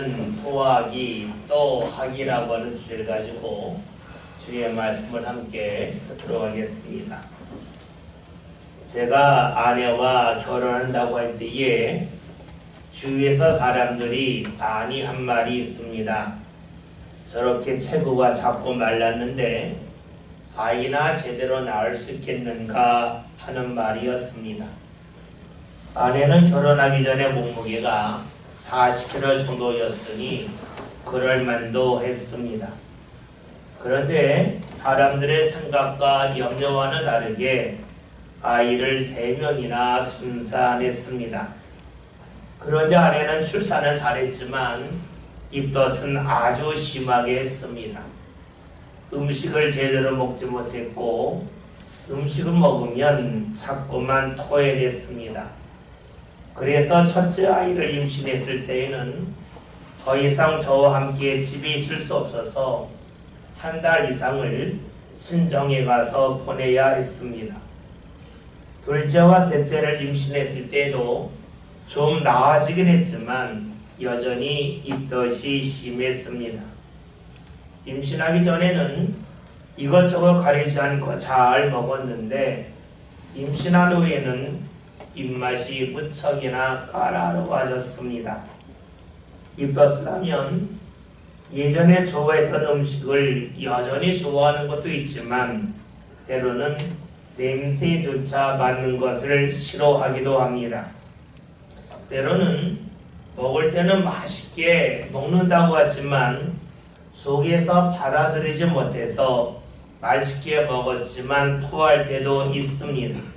오늘은 토하기 또 하기라고 하는 주제를 가지고 주의 말씀을 함께 듣도록 하겠습니다. 제가 아내와 결혼한다고 할 때에 주위에서 사람들이 많이 한 말이 있습니다. 저렇게 체구가 작고 말랐는데 아이나 제대로 낳을 수 있겠는가 하는 말이었습니다. 아내는 결혼하기 전에 몸무게가 40kg 정도였으니 그럴만도 했습니다. 그런데 사람들의 생각과 염려와는 다르게 아이를 3명이나 순산했습니다. 그런데 아내는 출산은 잘했지만 입덧은 아주 심하게 했습니다. 음식을 제대로 먹지 못했고 음식을 먹으면 자꾸만 토해냈습니다. 그래서 첫째 아이를 임신했을 때에는 더 이상 저와 함께 집에 있을 수 없어서 1달 이상을 친정에 가서 보내야 했습니다. 둘째와 셋째를 임신했을 때도 좀 나아지긴 했지만 여전히 입덧이 심했습니다. 임신하기 전에는 이것저것 가리지 않고 잘 먹었는데 임신한 후에는 입맛이 무척이나 까다로워졌습니다. 입덧을 하면 예전에 좋아했던 음식을 여전히 좋아하는 것도 있지만 때로는 냄새조차 맡는 것을 싫어하기도 합니다. 때로는 먹을 때는 맛있게 먹는다고 하지만 속에서 받아들이지 못해서 맛있게 먹었지만 토할 때도 있습니다.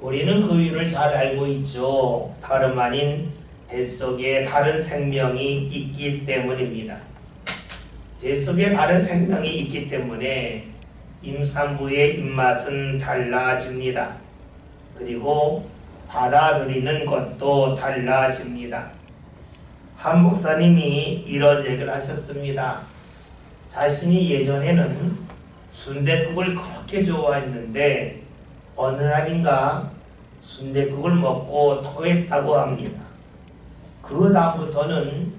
우리는 그 이유를 잘 알고 있죠. 다름 아닌 뱃속에 다른 생명이 있기 때문입니다. 뱃속에 다른 생명이 있기 때문에 임산부의 입맛은 달라집니다. 그리고 받아들이는 것도 달라집니다. 한 목사님이 이런 얘기를 하셨습니다. 자신이 예전에는 순댓국을 그렇게 좋아했는데 어느 날인가 순댓국을 먹고 토했다고 합니다. 그 다음부터는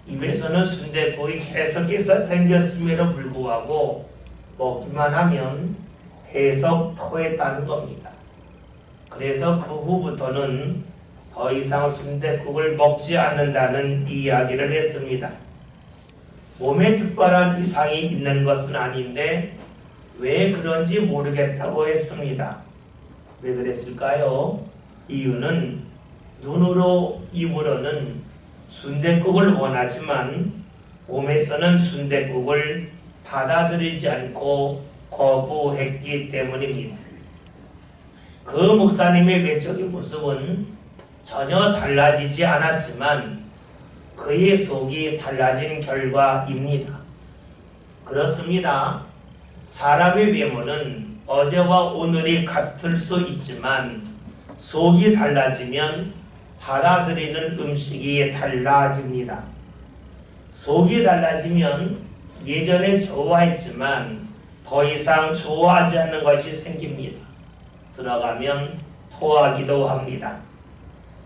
입에서는 순댓국이 계속해서 땡겼음에도 불구하고 먹기만 하면 계속 토했다는 겁니다. 그래서 그 후부터는 더 이상 순댓국을 먹지 않는다는 이야기를 했습니다. 몸에 특별한 이상이 있는 것은 아닌데 왜 그런지 모르겠다고 했습니다. 왜 그랬을까요? 이유는 눈으로 입으로는 순댓국을 원하지만 몸에서는 순댓국을 받아들이지 않고 거부했기 때문입니다. 그 목사님의 외적인 모습은 전혀 달라지지 않았지만 그의 속이 달라진 결과입니다. 그렇습니다. 사람의 외모는 어제와 오늘이 같을 수 있지만 속이 달라지면 받아들이는 음식이 달라집니다. 속이 달라지면 예전에 좋아했지만 더 이상 좋아하지 않는 것이 생깁니다. 들어가면 토하기도 합니다.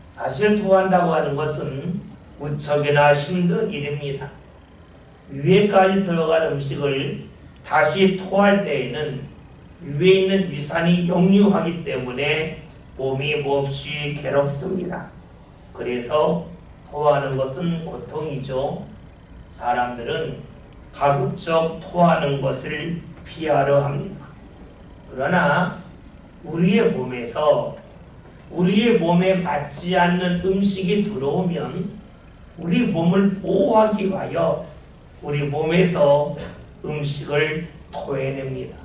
사실 토한다고 하는 것은 무척이나 힘든 일입니다. 위에까지 들어간 음식을 다시 토할 때에는 위에 있는 위산이 역류하기 때문에 몸이 몹시 괴롭습니다. 그래서 토하는 것은 고통이죠. 사람들은 가급적 토하는 것을 피하려 합니다. 그러나 우리의 몸에서 우리의 몸에 맞지 않는 음식이 들어오면 우리 몸을 보호하기 위하여 우리 몸에서 음식을 토해냅니다.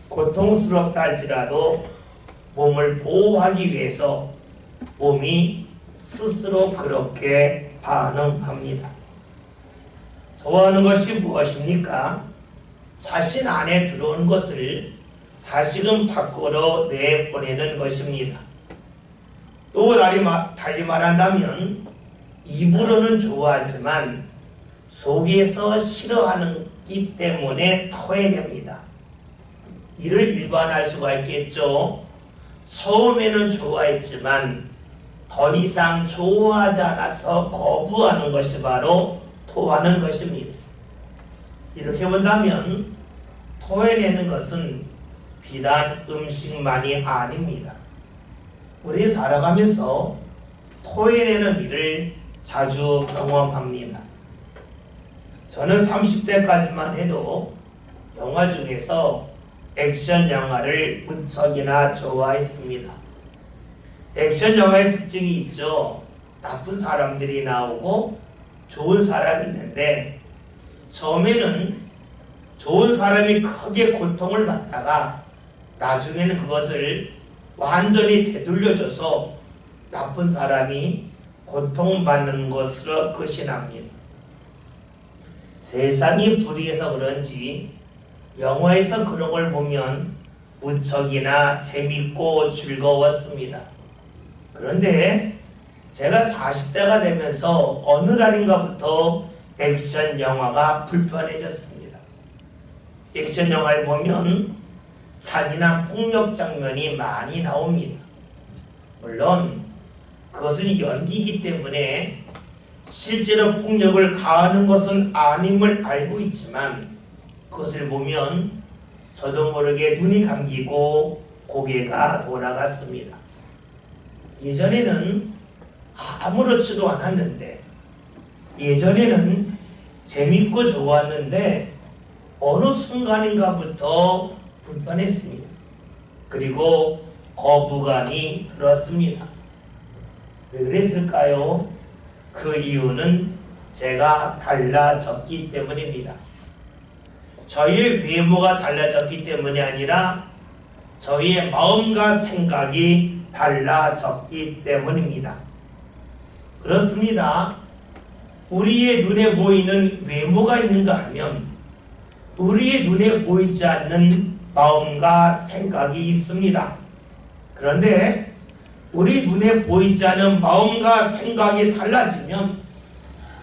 고통스럽다 할지라도 몸을 보호하기 위해서 몸이 스스로 그렇게 반응합니다. 토하는 것이 무엇입니까? 자신 안에 들어온 것을 다시금 밖으로 내보내는 것입니다. 또 달리 말한다면 입으로는 좋아하지만 속에서 싫어하기 때문에 토해냅니다. 이를 일반화할 수가 있겠죠. 처음에는 좋아했지만 더 이상 좋아하지 않아서 거부하는 것이 바로 토하는 것입니다. 이렇게 본다면 토해내는 것은 비단 음식만이 아닙니다. 우리 살아가면서 토해내는 일을 자주 경험합니다. 저는 30대까지만 해도 영화 중에서 액션 영화를 무척이나 좋아했습니다. 액션 영화의 특징이 있죠. 나쁜 사람들이 나오고 좋은 사람이 있는데, 처음에는 좋은 사람이 크게 고통을 받다가 나중에는 그것을 완전히 되돌려줘서 나쁜 사람이 고통받는 것으로 끝이 납니다. 세상이 불의해서 그런지 영화에서 그런 걸 보면 무척이나 재밌고 즐거웠습니다. 그런데 제가 40대가 되면서 어느 날인가부터 액션 영화가 불편해졌습니다. 액션 영화를 보면 잔인한 폭력 장면이 많이 나옵니다. 물론 그것은 연기이기 때문에 실제로 폭력을 가하는 것은 아님을 알고 있지만, 그것을 보면 저도 모르게 눈이 감기고 고개가 돌아갔습니다. 예전에는 아무렇지도 않았는데, 예전에는 재밌고 좋았는데 어느 순간인가부터 불편했습니다. 그리고 거부감이 들었습니다. 왜 그랬을까요? 그 이유는 제가 달라졌기 때문입니다. 저희의 외모가 달라졌기 때문이 아니라 저희의 마음과 생각이 달라졌기 때문입니다. 그렇습니다. 우리의 눈에 보이는 외모가 있는가 하면 우리의 눈에 보이지 않는 마음과 생각이 있습니다. 그런데 우리 눈에 보이지 않는 마음과 생각이 달라지면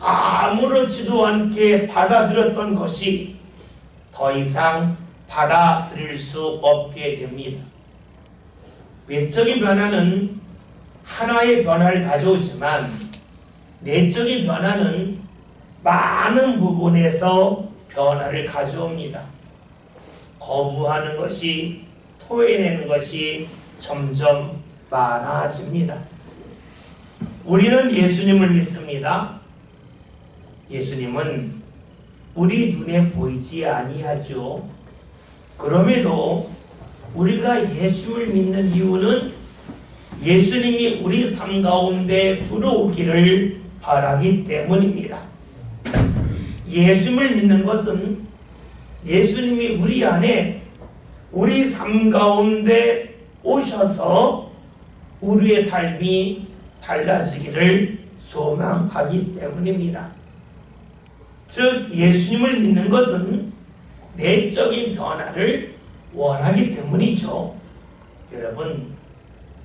아무렇지도 않게 받아들였던 것이 더 이상 받아들일 수 없게 됩니다. 외적인 변화는 하나의 변화를 가져오지만 내적인 변화는 많은 부분에서 변화를 가져옵니다. 거부하는 것이, 토해내는 것이 점점 많아집니다. 우리는 예수님을 믿습니다. 예수님은 우리 눈에 보이지 아니하죠. 그럼에도 우리가 예수님을 믿는 이유는 예수님이 우리 삶 가운데 들어오기를 바라기 때문입니다. 예수님을 믿는 것은 예수님이 우리 안에, 우리 삶 가운데 오셔서 우리의 삶이 달라지기를 소망하기 때문입니다. 즉 예수님을 믿는 것은 내적인 변화를 원하기 때문이죠. 여러분,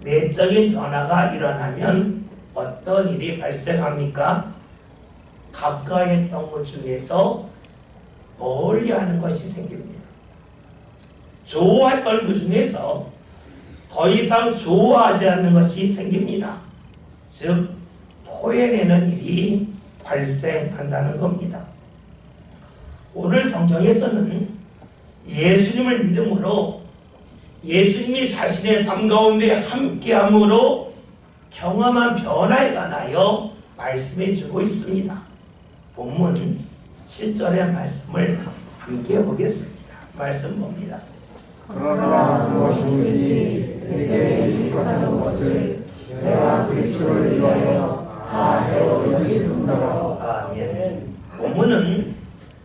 내적인 변화가 일어나면 어떤 일이 발생합니까? 가까이 했던 것 중에서 멀리 하는 것이 생깁니다. 좋아했던 것 중에서 더 이상 좋아하지 않는 것이 생깁니다. 즉 토해내는 일이 발생한다는 겁니다. 오늘 성경에서는 예수님을 믿음으로 예수님이 자신의 삶 가운데 함께함으로 경험한 변화에 관하여 말씀해 주고 있습니다. 본문 7절의 말씀을 함께 보겠습니다. 말씀 봅니다. 그러나 무엇이든지 내게 이익하는 것을 내가 그리스도를 위하여 다 배워버리는도다. 아멘. 본문은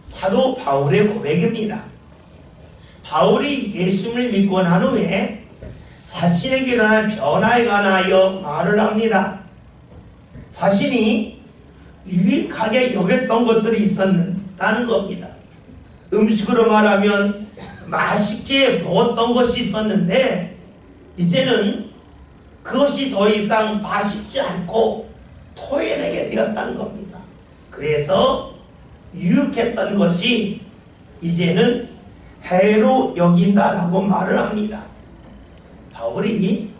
사도 바울의 고백입니다. 바울이 예수님을 믿고 난 후에 자신에게 일어난 변화에 관하여 말을 합니다. 자신이 유익하게 여겼던 것들이 있었다는 겁니다. 음식으로 말하면 맛있게 먹었던 것이 있었는데 이제는 그것이 더 이상 맛있지 않고 토해내게 되었다는 겁니다. 그래서 유익했던 것이 이제는 해로 여긴다라고 말을 합니다. 바울이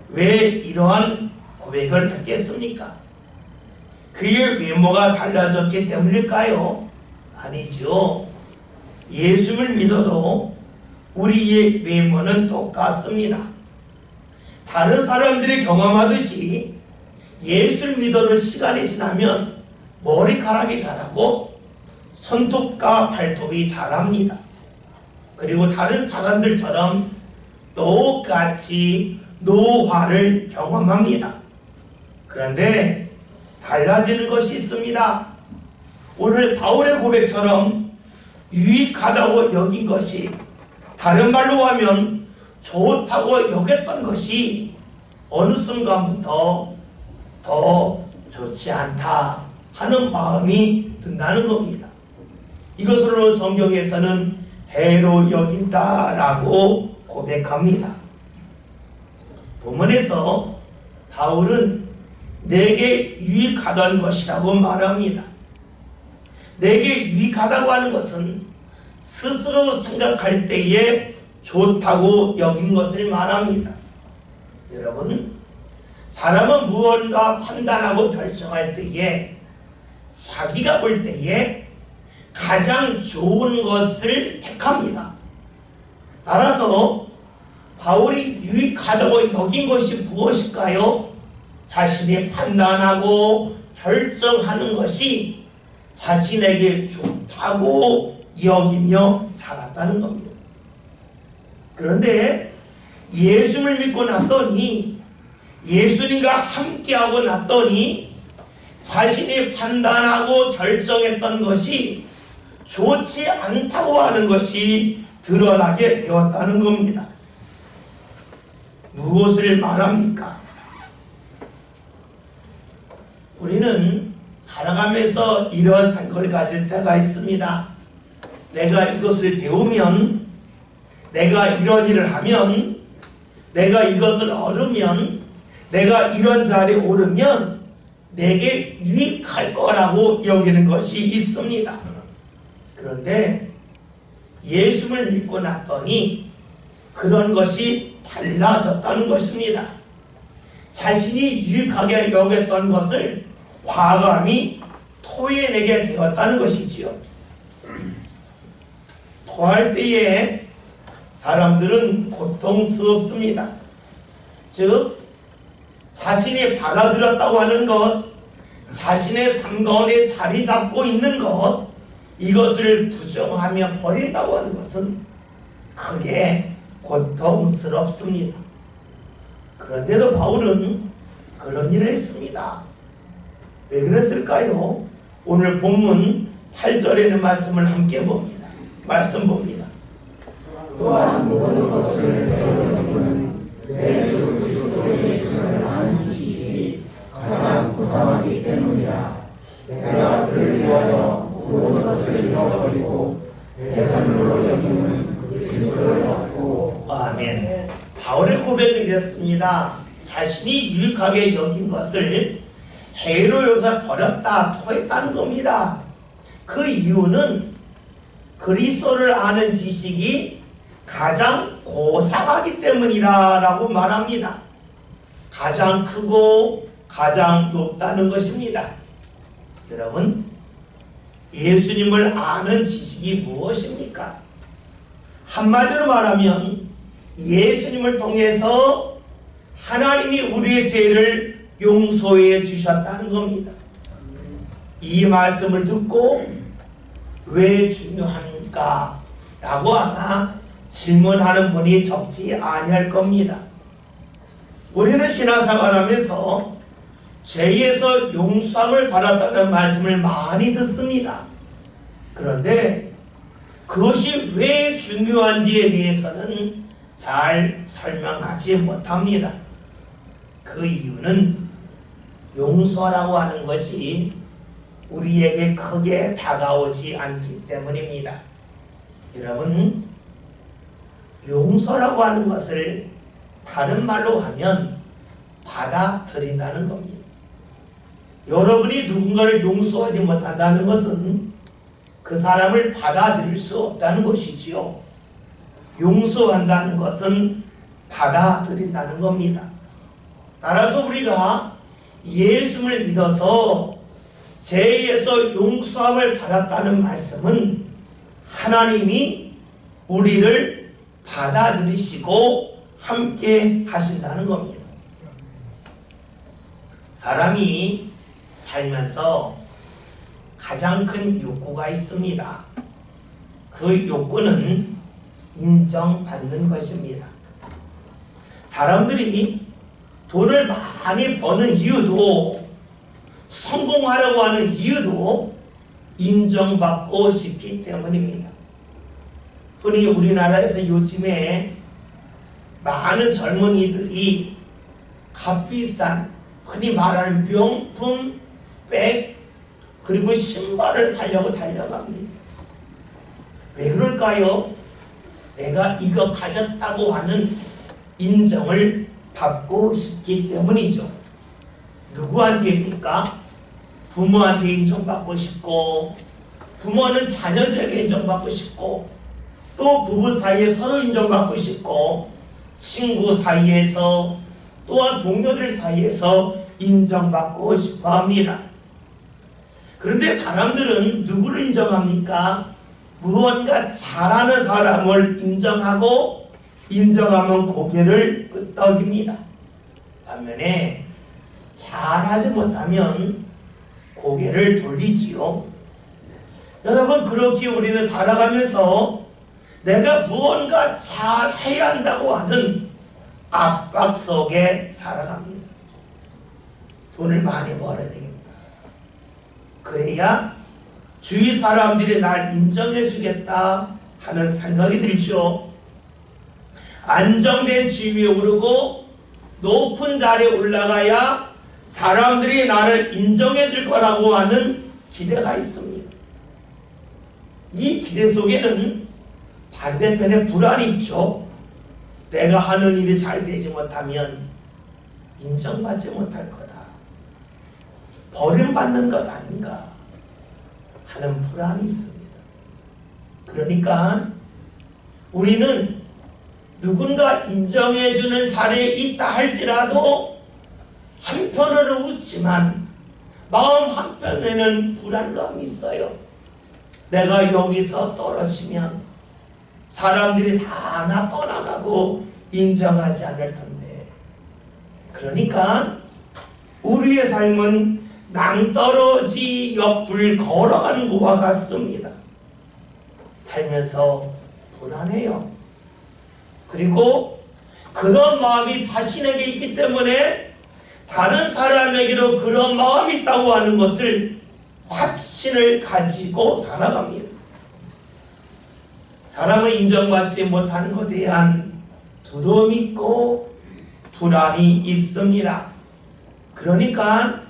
왜 이러한 고백을 했겠습니까? 그의 외모가 달라졌기 때문일까요? 아니죠. 예수를 믿어도 우리의 외모는 똑같습니다. 다른 사람들이 경험하듯이 예수를 믿어도 시간이 지나면 머리카락이 자라고 손톱과 발톱이 자랍니다. 그리고 다른 사람들처럼 똑같이 노화를 경험합니다. 그런데 달라지는 것이 있습니다. 오늘 바울의 고백처럼 유익하다고 여긴 것이, 다른 말로 하면 좋다고 여겼던 것이 어느 순간부터 더 좋지 않다 하는 마음이 든다는 겁니다. 이것으로 성경에서는 해로 여긴다라고 고백합니다. 본문에서 바울은 내게 유익하던 것이라고 말합니다. 내게 유익하다고 하는 것은 스스로 생각할 때에 좋다고 여긴 것을 말합니다. 여러분, 사람은 무언가 판단하고 결정할 때에 자기가 볼 때에 가장 좋은 것을 택합니다. 따라서 바울이 유익하다고 여긴 것이 무엇일까요? 자신이 판단하고 결정하는 것이 자신에게 좋다고 여기며 살았다는 겁니다. 그런데 예수를 믿고 났더니, 예수님과 함께하고 났더니 자신이 판단하고 결정했던 것이 좋지 않다고 하는 것이 드러나게 되었다는 겁니다. 무엇을 말합니까? 우리는 살아가면서 이런 생각을 가질 때가 있습니다. 내가 이것을 배우면, 내가 이런 일을 하면, 내가 이것을 얻으면, 내가 이런 자리에 오르면 내게 유익할 거라고 여기는 것이 있습니다. 그런데 예수를 믿고 났더니 그런 것이 달라졌다는 것입니다. 자신이 유익하게 여겼던 것을 과감히 토해내게 되었다는 것이지요. 토할 때에 사람들은 고통스럽습니다. 즉, 자신이 받아들였다고 하는 것, 자신의 삶 가운데 자리 잡고 있는 것, 이것을 부정하며 버린다고 하는 것은 크게 고통스럽습니다. 그런데도 바울은 그런 일을 했습니다. 왜 그랬을까요? 오늘 본문 8절에는 말씀을 함께 봅니다. 말씀 봅니다. 또한 모든 것을 배우는 내 주 그리스도의 예수를 아는 지식이 가장 고상하기 때문이라. 내가 그를 위하여 모든 것을 잃어버리고 배설물로 여기는 그리스도를 얻고. 아멘. 바울의 고백은 이랬습니다. 자신이 유익하게 여긴 것을 해로 여기서 버렸다, 토했다는 겁니다. 그 이유는 그리스도를 아는 지식이 가장 고상하기 때문이라고 말합니다. 가장 크고 가장 높다는 것입니다. 여러분, 예수님을 아는 지식이 무엇입니까? 한마디로 말하면 예수님을 통해서 하나님이 우리의 죄를 용서해 주셨다는 겁니다. 이 말씀을 듣고 왜 중요한가? 라고 아마 질문하는 분이 적지 아니할 겁니다. 우리는 신앙생활하면서 죄에서 용서함을 받았다는 말씀을 많이 듣습니다. 그런데 그것이 왜 중요한지에 대해서는 잘 설명하지 못합니다. 그 이유는 용서라고 하는 것이 우리에게 크게 다가오지 않기 때문입니다. 여러분, 용서라고 하는 것을 다른 말로 하면 받아들인다는 겁니다. 여러분이 누군가를 용서하지 못한다는 것은 그 사람을 받아들일 수 없다는 것이지요. 용서한다는 것은 받아들인다는 겁니다. 따라서 우리가 예수를 믿어서 죄에서 용서함을 받았다는 말씀은 하나님이 우리를 받아들이시고 함께 하신다는 겁니다. 사람이 살면서 가장 큰 욕구가 있습니다. 그 욕구는 인정받는 것입니다. 사람들이 돈을 많이 버는 이유도, 성공하려고 하는 이유도 인정받고 싶기 때문입니다. 흔히 우리나라에서 요즘에 많은 젊은이들이 값비싼, 흔히 말하는 명품, 백, 그리고 신발을 사려고 달려갑니다. 왜 그럴까요? 내가 이거 가졌다고 하는 인정을 받고 싶기 때문이죠. 누구한테입니까? 부모한테 인정받고 싶고, 부모는 자녀들에게 인정받고 싶고, 또 부부 사이에 서로 인정받고 싶고, 친구 사이에서, 또한 동료들 사이에서 인정받고 싶어 합니다. 그런데 사람들은 누구를 인정합니까? 무언가 잘하는 사람을 인정하고, 인정하면 고개를 끄덕입니다. 반면에 잘하지 못하면 고개를 돌리지요. 여러분, 그렇게 우리는 살아가면서 내가 무언가 잘해야 한다고 하는 압박 속에 살아갑니다. 돈을 많이 벌어야 되겠다. 그래야 주위 사람들이 날 인정해 주겠다 하는 생각이 들죠. 안정된 지위에 오르고 높은 자리에 올라가야 사람들이 나를 인정해 줄 거라고 하는 기대가 있습니다. 이 기대 속에는 반대편에 불안이 있죠. 내가 하는 일이 잘 되지 못하면 인정받지 못할 거다, 버림받는 것 아닌가 하는 불안이 있습니다. 그러니까 우리는 누군가 인정해주는 자리에 있다 할지라도 한편으로는 웃지만 마음 한편에는 불안감이 있어요. 내가 여기서 떨어지면 사람들이 다 나 떠나가고 인정하지 않을 텐데. 그러니까 우리의 삶은 낭떠러지 옆을 걸어가는 것과 같습니다. 살면서 불안해요. 그리고 그런 마음이 자신에게 있기 때문에 다른 사람에게도 그런 마음이 있다고 하는 것을 확신을 가지고 살아갑니다. 사람을 인정받지 못하는 것에 대한 두려움이 있고 불안이 있습니다. 그러니까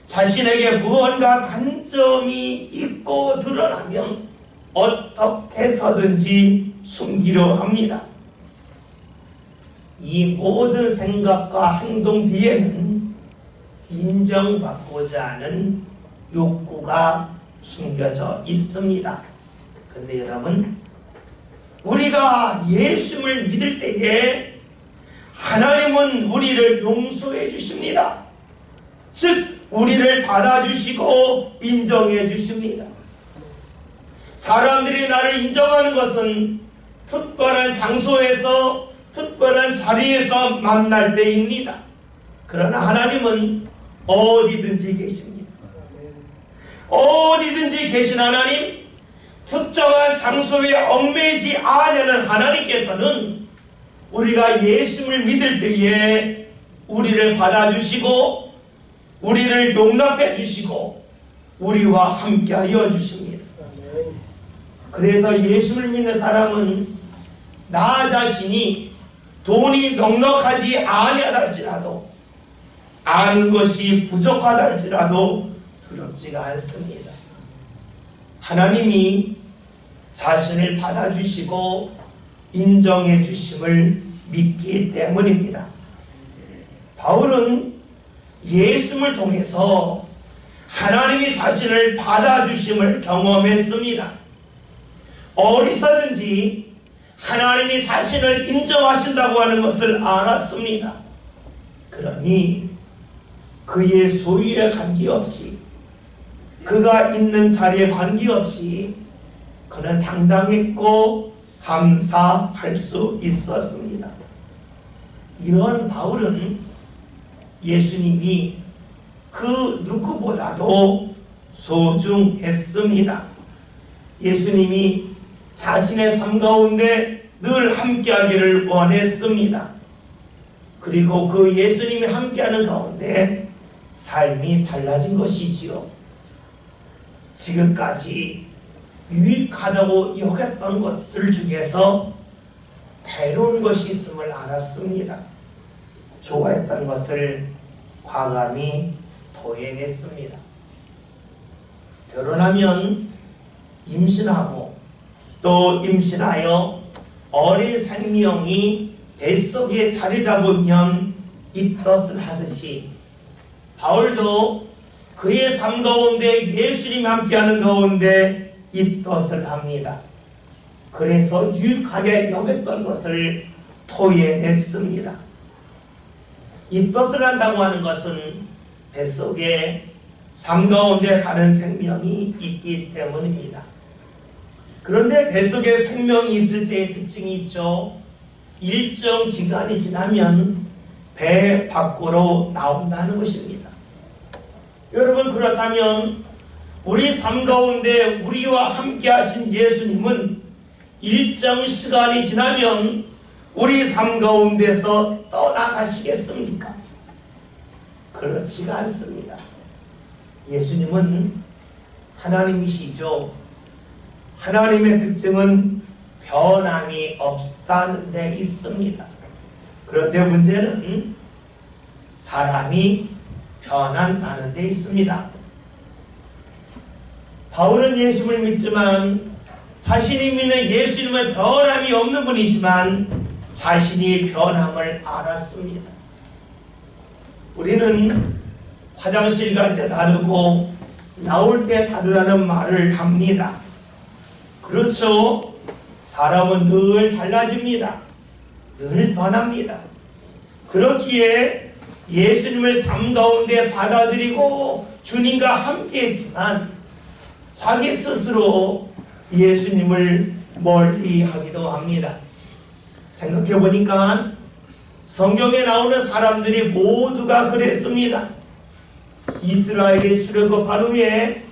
자신에게 무언가 단점이 있고 드러나면 어떻게 해서든지 숨기려 합니다. 이 모든 생각과 행동 뒤에는 인정받고자 하는 욕구가 숨겨져 있습니다. 근데 여러분, 우리가 예수를 믿을 때에 하나님은 우리를 용서해 주십니다. 즉 우리를 받아주시고 인정해 주십니다. 사람들이 나를 인정하는 것은 특별한 장소에서 특별한 자리에서 만날 때입니다. 그러나 하나님은 어디든지 계십니다. 어디든지 계신 하나님, 특정한 장소에 얽매이지 않는 하나님께서는 우리가 예수를 믿을 때에 우리를 받아주시고 우리를 용납해 주시고 우리와 함께하여 주십니다. 그래서 예수를 믿는 사람은 나 자신이 돈이 넉넉하지 아니하다 할지라도, 아는 것이 부족하다 할지라도 두렵지가 않습니다. 하나님이 자신을 받아주시고 인정해 주심을 믿기 때문입니다. 바울은 예수를 통해서 하나님이 자신을 받아주심을 경험했습니다. 어디서든지 하나님이 자신을 인정하신다고 하는 것을 알았습니다. 그러니 그의 소유에 관계없이, 그가 있는 자리에 관계없이 그는 당당했고 감사할 수 있었습니다. 이런 바울은 예수님이 그 누구보다도 소중했습니다. 예수님이 자신의 삶 가운데 늘 함께하기를 원했습니다. 그리고 그 예수님이 함께하는 가운데 삶이 달라진 것이지요. 지금까지 유익하다고 여겼던 것들 중에서 배로운 것이 있음을 알았습니다. 좋아했던 것을 과감히 토해냈습니다. 결혼하면 임신하고 또 임신하여 어린 생명이 뱃속에 자리 잡으면 입덧을 하듯이 바울도 그의 삶 가운데 예수님 함께하는 가운데 입덧을 합니다. 그래서 유익하게 여겼던 것을 토해냈습니다. 입덧을 한다고 하는 것은 뱃속에 삶 가운데 다른 생명이 있기 때문입니다. 그런데 뱃속에 생명이 있을 때의 특징이 있죠. 일정 기간이 지나면 배 밖으로 나온다는 것입니다. 여러분, 그렇다면 우리 삶 가운데 우리와 함께 하신 예수님은 일정 시간이 지나면 우리 삶 가운데서 떠나가시겠습니까? 그렇지가 않습니다. 예수님은 하나님이시죠. 하나님의 특징은 변함이 없다는 데 있습니다. 그런데 문제는 사람이 변한다는 데 있습니다. 바울은 예수를 믿지만 자신이 믿는 예수님은 변함이 없는 분이지만 자신이 변함을 알았습니다. 우리는 화장실 갈 때 다르고 나올 때 다르다는 말을 합니다. 그렇죠. 사람은 늘 달라집니다. 늘 변합니다. 그렇기에 예수님을 삶 가운데 받아들이고 주님과 함께 했지만 자기 스스로 예수님을 멀리하기도 합니다. 생각해 보니까 성경에 나오는 사람들이 모두가 그랬습니다. 이스라엘의 출애굽한 후에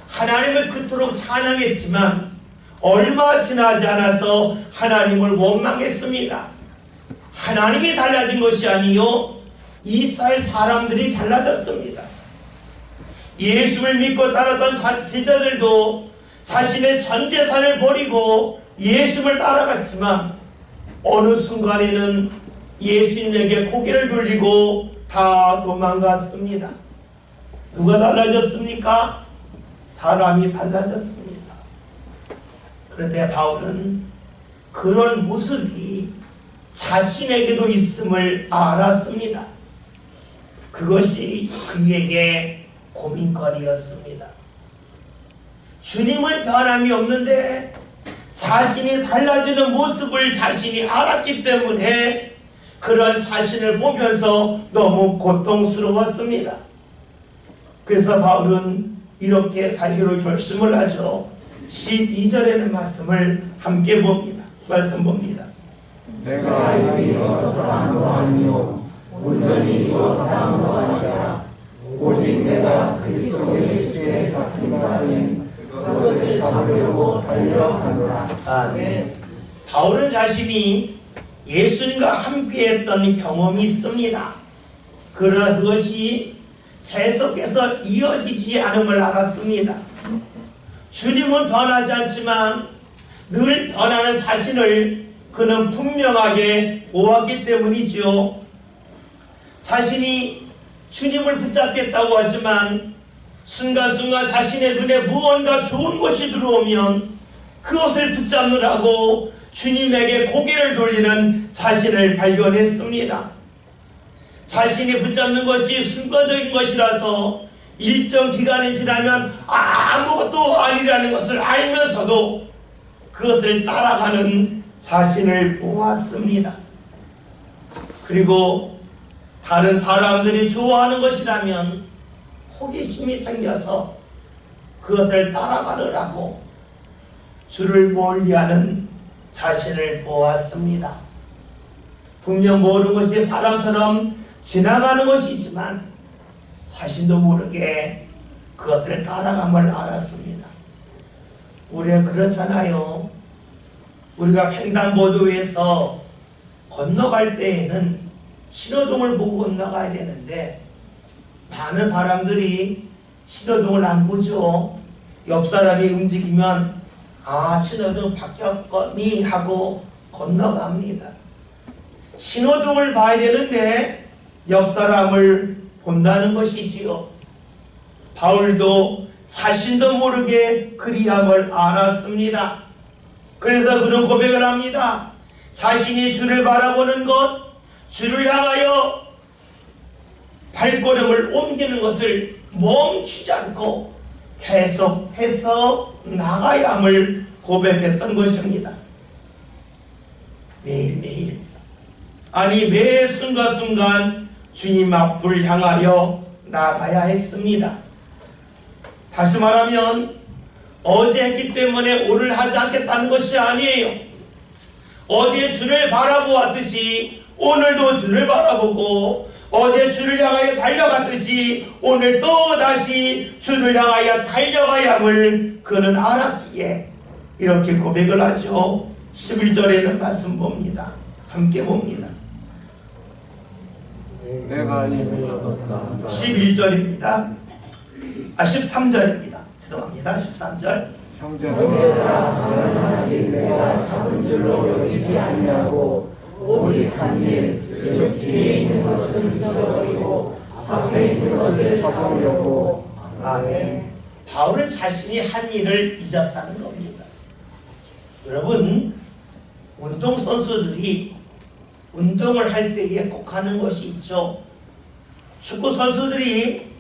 하나님을 그토록 찬양했지만 얼마 지나지 않아서 하나님을 원망했습니다. 하나님이 달라진 것이 아니요 이스라엘 사람들이 달라졌습니다. 예수를 믿고 따랐던 제자들도 자신의 전 재산을 버리고 예수를 따라갔지만 어느 순간에는 예수님에게 고개를 돌리고 다 도망갔습니다. 누가 달라졌습니까? 사람이 달라졌습니다. 그런데 바울은 그런 모습이 자신에게도 있음을 알았습니다. 그것이 그에게 고민거리였습니다. 주님은 변함이 없는데 자신이 달라지는 모습을 자신이 알았기 때문에 그런 자신을 보면서 너무 고통스러웠습니다. 그래서 바울은 이렇게 살기로 결심을 하죠. 12절에는 말씀을 함께 봅니다. 말씀 봅니다. 내가 이거 당한 아니요 온전히 이거 당한 아니라 오직 내가 그리스도 예수의 잡힌 바는 그것을 잡으려고 달려가노라. 아멘. 바울은 자신이 예수님과 함께했던 경험이 있습니다. 그러나 그것이 계속해서 이어지지 않음을 알았습니다. 주님은 변하지 않지만 늘 변하는 자신을 그는 분명하게 보았기 때문이지요. 자신이 주님을 붙잡겠다고 하지만 순간순간 자신의 눈에 무언가 좋은 것이 들어오면 그것을 붙잡느라고 주님에게 고개를 돌리는 자신을 발견했습니다. 자신이 붙잡는 것이 순간적인 것이라서 일정 기간이 지나면 아무것도 아니라는 것을 알면서도 그것을 따라가는 자신을 보았습니다. 그리고 다른 사람들이 좋아하는 것이라면 호기심이 생겨서 그것을 따라가느라고 주를 멀리하는 자신을 보았습니다. 분명 모든 것이 바람처럼 지나가는 것이지만 자신도 모르게 그것을 따라감을 알았습니다. 우리가 그렇잖아요. 우리가 횡단보도에서 건너갈 때에는 신호등을 보고 건너가야 되는데 많은 사람들이 신호등을 안 보죠. 옆 사람이 움직이면 신호등 바뀌었거니 하고 건너갑니다. 신호등을 봐야 되는데 옆 사람을 본다는 것이지요. 바울도 자신도 모르게 그리함을 알았습니다. 그래서 그는 고백을 합니다. 자신이 주를 바라보는 것, 주를 향하여 발걸음을 옮기는 것을 멈추지 않고 계속해서 나가야 함을 고백했던 것입니다. 매일매일, 아니 매 순간순간 주님 앞을 향하여 나가야 했습니다. 다시 말하면 어제 했기 때문에 오늘 하지 않겠다는 것이 아니에요. 어제 주를 바라보았듯이 오늘도 주를 바라보고, 어제 주를 향하여 달려갔듯이 오늘 또 다시 주를 향하여 달려가야 함을 그는 알았기에 이렇게 고백을 하죠. 11절에는 말씀 봅니다. 함께 봅니다. 내가 이미 얻었다. 11절입니다. 13절입니다. 죄송합니다. 13절. 형제들아, 아직 내가 잡은 줄로 여기지 않냐고 오직 한 일, 즉 뒤에 있는 것을 잊어버리고 앞에 있는 것을 찾아오려고. 아멘. 바울은 자신이 한 일을 잊었다는 겁니다. 여러분, 운동선수들이 운동을 할 때에 꼭 하는 것이 있죠. 축구선수들이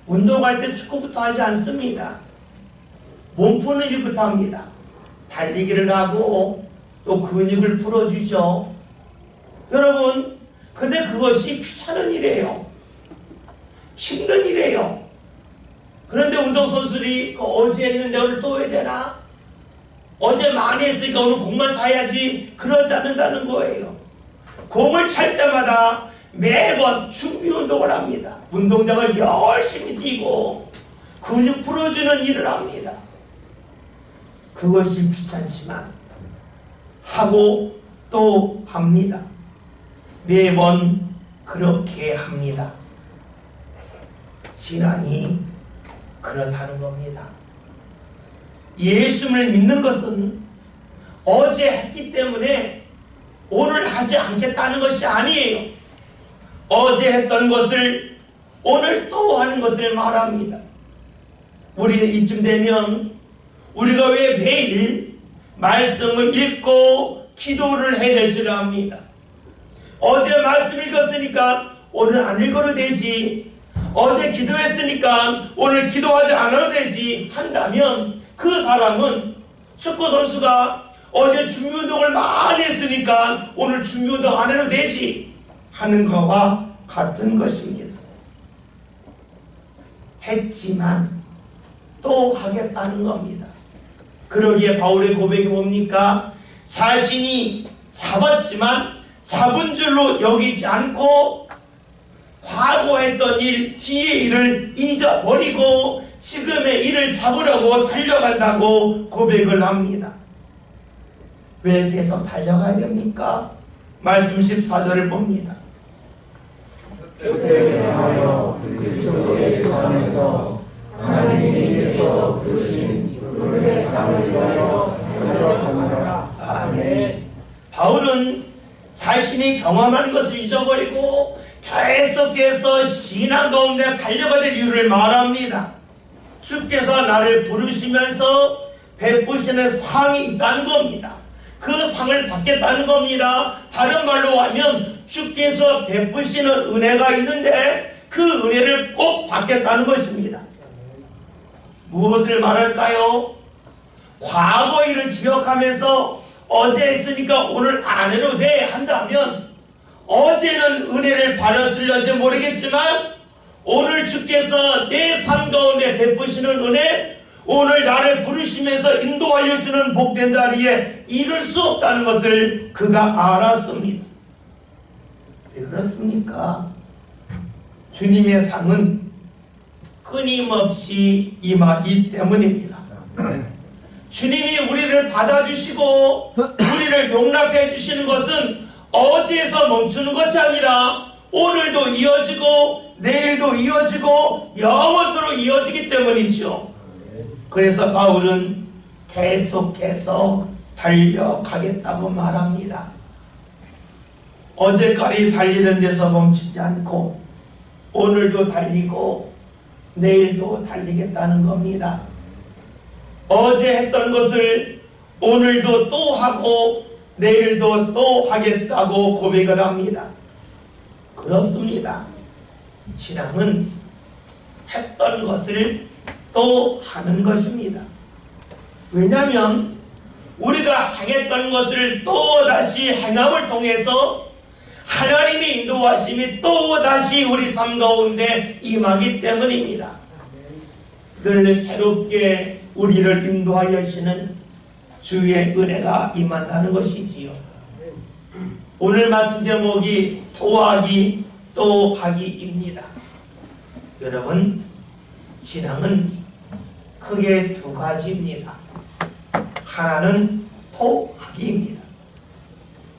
운동할 때 축구부터 하지 않습니다. 몸 푸는 일부터 합니다. 달리기를 하고 또 근육을 풀어주죠. 여러분, 근데 그것이 귀찮은 일이에요. 힘든 일이에요. 그런데 운동선수들이 어제 했는데 오늘 또 해야 되나? 어제 많이 했으니까 오늘 공만 차야지, 그러지 않는다는 거예요. 공을 찰 때마다 매번 준비 운동을 합니다. 운동장을 열심히 뛰고 근육 풀어주는 일을 합니다. 그것이 귀찮지만 하고 또 합니다. 매번 그렇게 합니다. 신앙이 그렇다는 겁니다. 예수를 믿는 것은 어제 했기 때문에 오늘 하지 않겠다는 것이 아니에요. 어제 했던 것을 오늘 또 하는 것을 말합니다. 우리는 이쯤 되면 우리가 왜 매일 말씀을 읽고 기도를 해야 될 줄 압니다. 어제 말씀 읽었으니까 오늘 안 읽어도 되지, 어제 기도했으니까 오늘 기도하지 않아도 되지 한다면 그 사람은 축구선수가 어제 준비운동을 많이 했으니까 오늘 준비운동 안 해도 되지 하는 것과 같은 것입니다. 했지만 또 하겠다는 겁니다. 그러기에 바울의 고백이 뭡니까? 자신이 잡았지만 잡은 줄로 여기지 않고 과거 했던 일, 뒤의 일을 잊어버리고 지금의 일을 잡으려고 달려간다고 고백을 합니다. 왜 계속 달려가야 됩니까? 말씀 14절을 봅니다. 그때 하여 그리스도 예수 안에서 하나님이 위에서 부르신 그의 상을 위하여 달려갑니다. 아멘. 바울은 자신이 경험한 것을 잊어버리고 계속해서 신앙 가운데 달려가야 될 이유를 말합니다. 주께서 나를 부르시면서 베푸시는 상이 있다는 겁니다. 그 상을 받겠다는 겁니다. 다른 말로 하면 주께서 베푸시는 은혜가 있는데 그 은혜를 꼭 받겠다는 것입니다. 무엇을 말할까요? 과거 일을 기억하면서 어제 했으니까 오늘 안 해도 돼 한다면 어제는 은혜를 받았을런지 모르겠지만 오늘 주께서 내 삶 가운데 베푸시는 은혜, 오늘 나를 부르시면서 인도하여 주는 복된 자리에 이를 수 없다는 것을 그가 알았습니다. 왜 그렇습니까? 주님의 상은 끊임없이 임하기 때문입니다. 주님이 우리를 받아주시고 우리를 용납해 주시는 것은 어제에서 멈추는 것이 아니라 오늘도 이어지고 내일도 이어지고 영원토록 이어지기 때문이죠. 그래서 바울은 계속해서 달려가겠다고 말합니다. 어제까지 달리는 데서 멈추지 않고 오늘도 달리고 내일도 달리겠다는 겁니다. 어제 했던 것을 오늘도 또 하고 내일도 또 하겠다고 고백을 합니다. 그렇습니다. 신앙은 했던 것을 또 하는 것입니다. 왜냐하면 우리가 행했던 것을 또 다시 행함을 통해서 하나님의 인도하심이 또 다시 우리 삶 가운데 임하기 때문입니다. 늘 새롭게 우리를 인도하여 하시는 주의 은혜가 임한다는 것이지요. 오늘 말씀 제목이 토하기 또 하기입니다. 여러분, 신앙은 크게 두 가지입니다. 하나는 토하기입니다.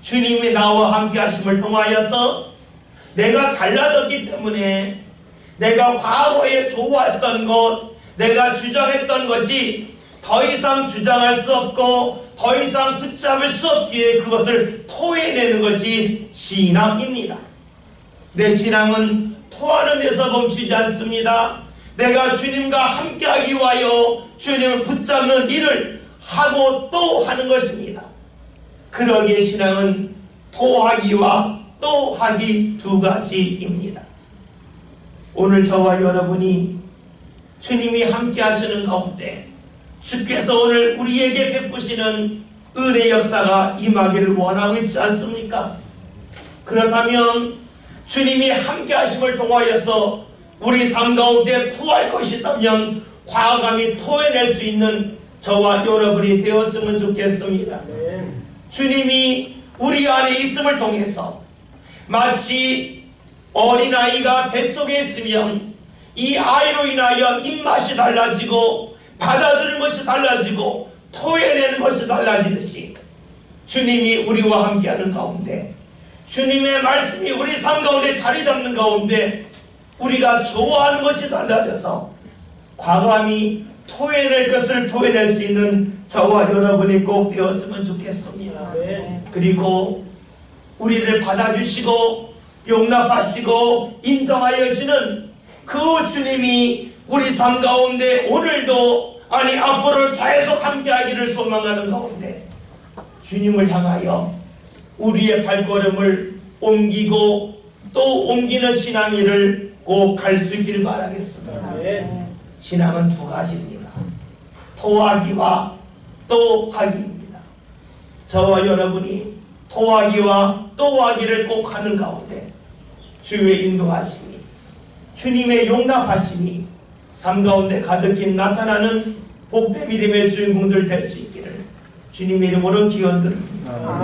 주님이 나와 함께 하심을 통하여서 내가 달라졌기 때문에 내가 과거에 좋아했던 것, 내가 주장했던 것이 더 이상 주장할 수 없고 더 이상 붙잡을 수 없기에 그것을 토해내는 것이 신앙입니다. 내 신앙은 토하는 데서 멈추지 않습니다. 내가 주님과 함께하기 위하여 주님을 붙잡는 일을 하고 또 하는 것입니다. 그러기에 신앙은 토하기와 또 하기 두 가지입니다. 오늘 저와 여러분이 주님이 함께 하시는 가운데 주께서 오늘 우리에게 베푸시는 은혜 역사가 임하기를 원하고 있지 않습니까? 그렇다면 주님이 함께 하심을 통하여서 우리 삶 가운데 토할 것이 있다면 과감히 토해낼 수 있는 저와 여러분이 되었으면 좋겠습니다. 주님이 우리 안에 있음을 통해서 마치 어린아이가 뱃속에 있으면 이 아이로 인하여 입맛이 달라지고 받아들이는 것이 달라지고 토해내는 것이 달라지듯이 주님이 우리와 함께하는 가운데 주님의 말씀이 우리 삶 가운데 자리 잡는 가운데 우리가 좋아하는 것이 달라져서 과감히 토해낼 것을 토해낼 수 있는 저와 여러분이 꼭 되었으면 좋겠습니다. 그리고 우리를 받아주시고 용납하시고 인정하여 주시는 그 주님이 우리 삶 가운데 오늘도 아니 앞으로 계속 함께하기를 소망하는 가운데 주님을 향하여 우리의 발걸음을 옮기고 또 옮기는 신앙일을 꼭 갈 수 있길 바라겠습니다. 신앙은 두 가지입니다. 토하기와 또 하기입니다. 저와 여러분이 토하기와 또 하기를 꼭 하는 가운데 주의 인도하심이 주님의 용납하심이 삶 가운데 가득히 나타나는 복된 믿음의 주인공들 될 수 있기를 주님의 이름으로 기원드립니다.